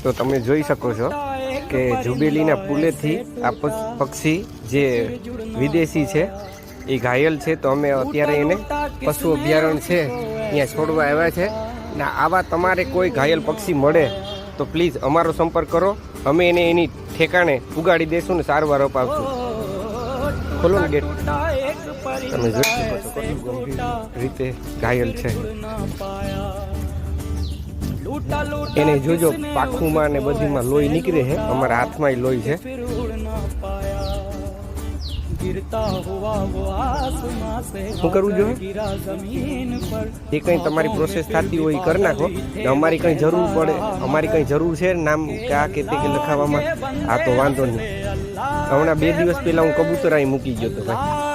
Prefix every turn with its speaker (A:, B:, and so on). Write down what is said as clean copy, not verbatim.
A: તો તમે જોઈ શકો છો કે જુબેલીના પુલેથી આ પક્ષી જે વિદેશી છે એ ઘાયલ છે, તો અમે અત્યારે એને પશુ અભયારણ્ય છે ત્યાં છોડવા આવ્યા છે. ને આવા તમારે કોઈ ઘાયલ પક્ષી મળે તો પ્લીઝ અમારો સંપર્ક કરો, અમે એને એની ઠેકાણે ઉગાડી દેશું ને સારવાર અપાવશું. ખોલો ને ગેટ. તમે જોઈ શકો છો કેટલું ગંભીર રીતે ઘાયલ છે. એને જોજો પાખુમાં ને બધીમાં લોહી નીકળે છે, અમારા હાથમાં લોહી છે. શું કરવું જોઈએ? એ કંઈ તમારી પ્રોસેસ થતી હોય કરી નાખો. અમારી કંઈ જરૂર પડે, અમારી કંઈ જરૂર છે નામ કે આ કે તે કે લખાવવામાં, આ તો વાંધો નહીં. હમણાં 2 દિવસ પહેલા હું કબૂતર અહીં મૂકી ગયો હતો ભાઈ.